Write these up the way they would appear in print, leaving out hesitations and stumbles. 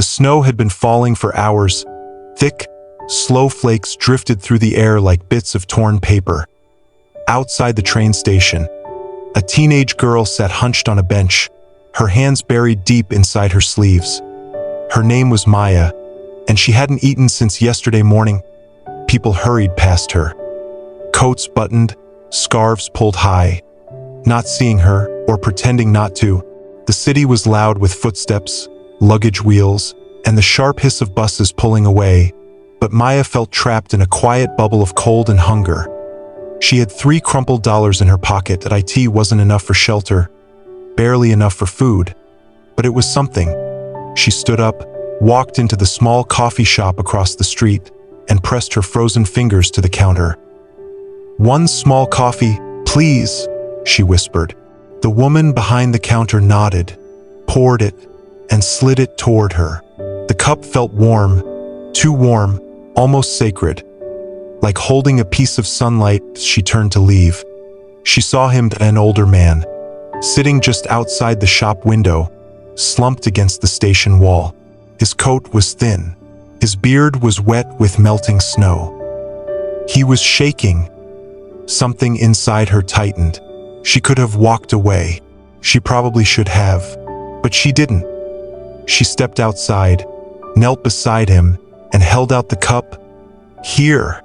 The snow had been falling for hours. Thick, slow flakes drifted through the air like bits of torn paper. Outside the train station, a teenage girl sat hunched on a bench, her hands buried deep inside her sleeves. Her name was Maya, and she hadn't eaten since yesterday morning. People hurried past her, coats buttoned, scarves pulled high. Not seeing her, or pretending not to, the city was loud with footsteps, luggage wheels, and the sharp hiss of buses pulling away, but Maya felt trapped in a quiet bubble of cold and hunger. She had 3 crumpled dollars in her pocket. At IT wasn't enough for shelter, barely enough for food, but it was something. She stood up, walked into the small coffee shop across the street, and pressed her frozen fingers to the counter. "1 small coffee, please," she whispered. The woman behind the counter nodded, poured it, and slid it toward her. The cup felt warm, too warm, almost sacred. Like holding a piece of sunlight, she turned to leave. She saw him, an older man, sitting just outside the shop window, slumped against the station wall. His coat was thin. His beard was wet with melting snow. He was shaking. Something inside her tightened. She could have walked away. She probably should have. But she didn't. She stepped outside, knelt beside him, and held out the cup. "Here,"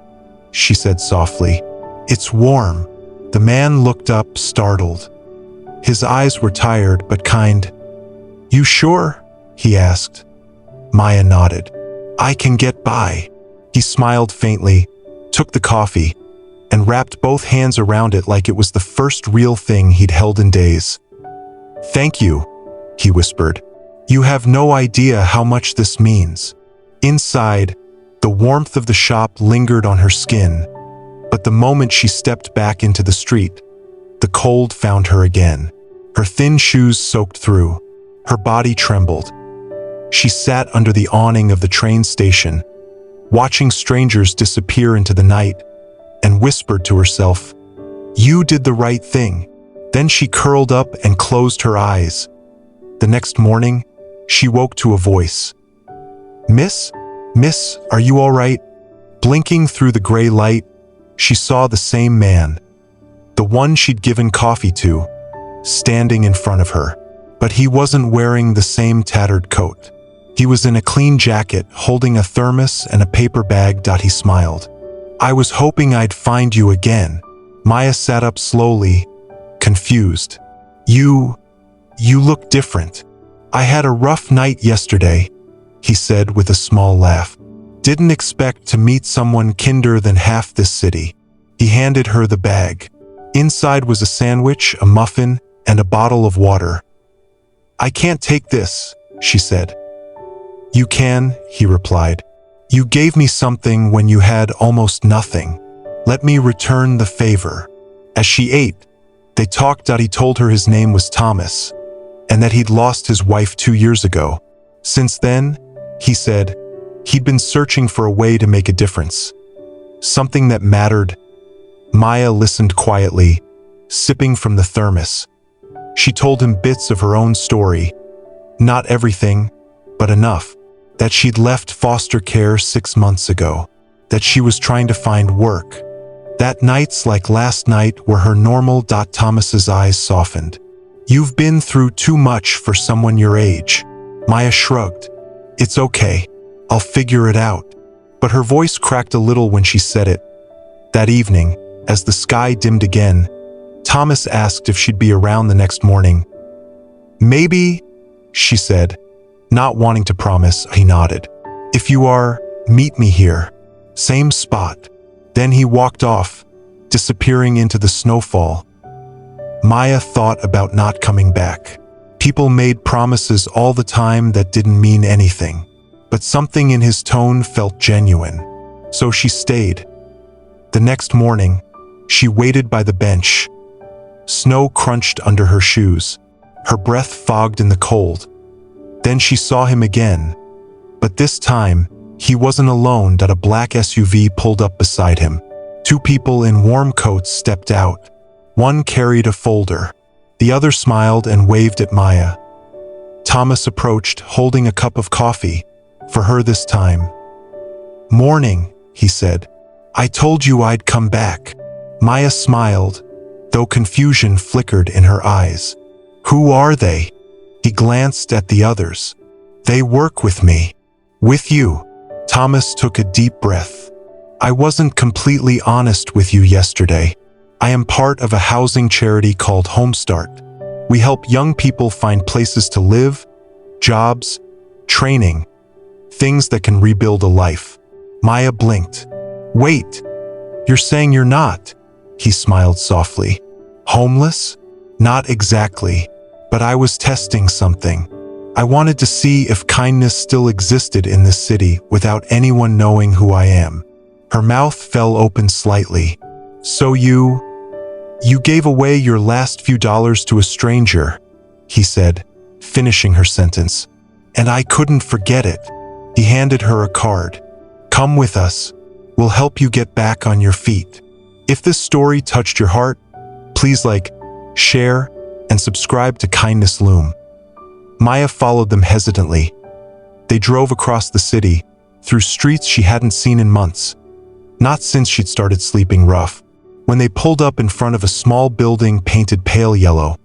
she said softly. "It's warm." The man looked up, startled. His eyes were tired but kind. "You sure?" he asked. Maya nodded. "I can get by." He smiled faintly, took the coffee, and wrapped both hands around it like it was the first real thing he'd held in days. "Thank you," he whispered. "You have no idea how much this means." Inside, the warmth of the shop lingered on her skin, but the moment she stepped back into the street, the cold found her again. Her thin shoes soaked through. Her body trembled. She sat under the awning of the train station, watching strangers disappear into the night, and whispered to herself, "You did the right thing." Then she curled up and closed her eyes. The next morning, she woke to a voice. Miss, are you all right?" Blinking through the gray light, she saw the same man, the one she'd given coffee to, standing in front of her. But he wasn't wearing the same tattered coat. He was in a clean jacket, holding a thermos and a paper bag. He smiled. "I was hoping I'd find you again." Maya sat up slowly, confused. You look different." "I had a rough night yesterday," he said with a small laugh. "Didn't expect to meet someone kinder than half this city." He handed her the bag. Inside was a sandwich, a muffin, and a bottle of water. "I can't take this," she said. "You can," he replied. "You gave me something when you had almost nothing. Let me return the favor." As she ate, they talked. He told her his name was Thomas, and that he'd lost his wife 2 years ago. Since then, he said, he'd been searching for a way to make a difference. Something that mattered. Maya listened quietly, sipping from the thermos. She told him bits of her own story. Not everything, but enough. That she'd left foster care 6 months ago. That she was trying to find work. That nights like last night were her normal. Thomas's eyes softened. "You've been through too much for someone your age." Maya shrugged. "It's okay. I'll figure it out." But her voice cracked a little when she said it. That evening, as the sky dimmed again, Thomas asked if she'd be around the next morning. "Maybe," she said, not wanting to promise. He nodded. "If you are, meet me here. Same spot." Then he walked off, disappearing into the snowfall. Maya thought about not coming back. People made promises all the time that didn't mean anything. But something in his tone felt genuine. So she stayed. The next morning, she waited by the bench. Snow crunched under her shoes. Her breath fogged in the cold. Then she saw him again. But this time, he wasn't alone. A black SUV pulled up beside him. 2 people in warm coats stepped out. One carried a folder. The other smiled and waved at Maya. Thomas approached, holding a cup of coffee. For her this time. "Morning," he said. "I told you I'd come back." Maya smiled, though confusion flickered in her eyes. "Who are they?" He glanced at the others. "They work with me." "With you?" Thomas took a deep breath. "I wasn't completely honest with you yesterday. I am part of a housing charity called Homestart. We help young people find places to live, jobs, training, things that can rebuild a life." Maya blinked. "Wait, you're saying you're not?" He smiled softly. "Homeless? Not exactly, but I was testing something. I wanted to see if kindness still existed in this city without anyone knowing who I am." Her mouth fell open slightly. "So you gave away your last few dollars to a stranger," he said, finishing her sentence. "And I couldn't forget it." He handed her a card. "Come with us. We'll help you get back on your feet." If this story touched your heart, please like, share, and subscribe to Kindness Loom. Maya followed them hesitantly. They drove across the city, through streets she hadn't seen in months. Not since she'd started sleeping rough. When they pulled up in front of a small building painted pale yellow,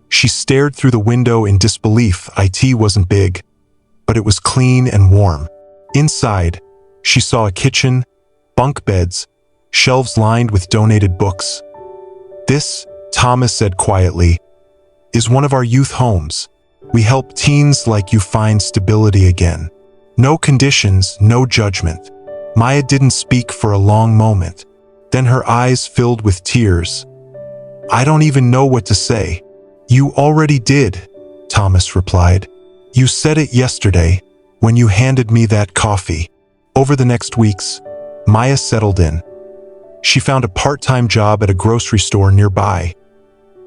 she stared through the window in disbelief. It wasn't big, but it was clean and warm. Inside, she saw a kitchen, bunk beds, shelves lined with donated books. "This," Thomas said quietly, "is one of our youth homes. We help teens like you find stability again. No conditions, no judgment." Maya didn't speak for a long moment. Then her eyes filled with tears. "I don't even know what to say." "You already did," Thomas replied. "You said it yesterday, when you handed me that coffee." Over the next weeks, Maya settled in. She found a part-time job at a grocery store nearby,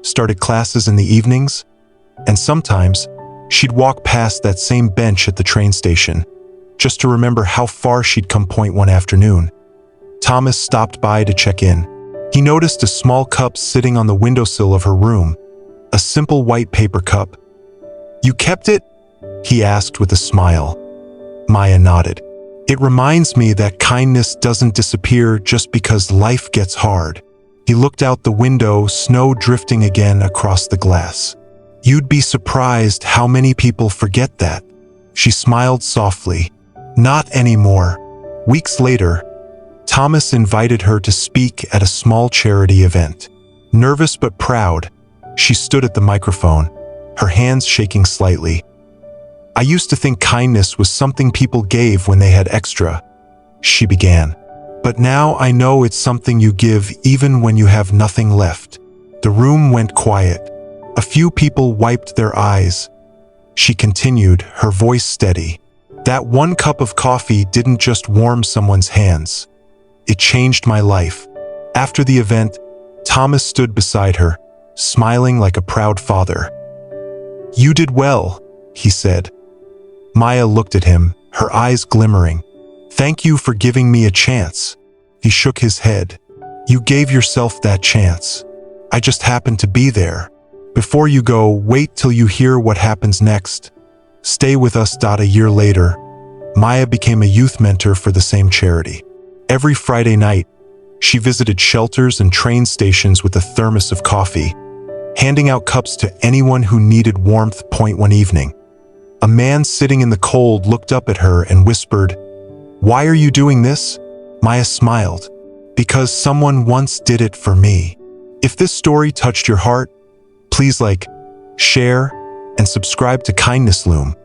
started classes in the evenings, and sometimes she'd walk past that same bench at the train station, just to remember how far she'd come. One afternoon, Thomas stopped by to check in. He noticed a small cup sitting on the windowsill of her room, a simple white paper cup. "You kept it?" he asked with a smile. Maya nodded. "It reminds me that kindness doesn't disappear just because life gets hard." He looked out the window, snow drifting again across the glass. "You'd be surprised how many people forget that." She smiled softly. "Not anymore." Weeks later, Thomas invited her to speak at a small charity event. Nervous but proud, she stood at the microphone, her hands shaking slightly. "I used to think kindness was something people gave when they had extra," she began. "But now I know it's something you give even when you have nothing left." The room went quiet. A few people wiped their eyes. She continued, her voice steady. "That one cup of coffee didn't just warm someone's hands. It changed my life." After the event, Thomas stood beside her, smiling like a proud father. "You did well," he said. Maya looked at him, her eyes glimmering. "Thank you for giving me a chance." He shook his head. "You gave yourself that chance. I just happened to be there. Before you go, wait till you hear what happens next. Stay with us." A year later, Maya became a youth mentor for the same charity. Every Friday night, she visited shelters and train stations with a thermos of coffee, handing out cups to anyone who needed warmth. One evening, a man sitting in the cold looked up at her and whispered, "Why are you doing this?" Maya smiled. "Because someone once did it for me." If this story touched your heart, please like, share, and subscribe to Kindness Loom,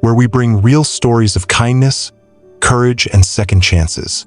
where we bring real stories of kindness, courage, and second chances.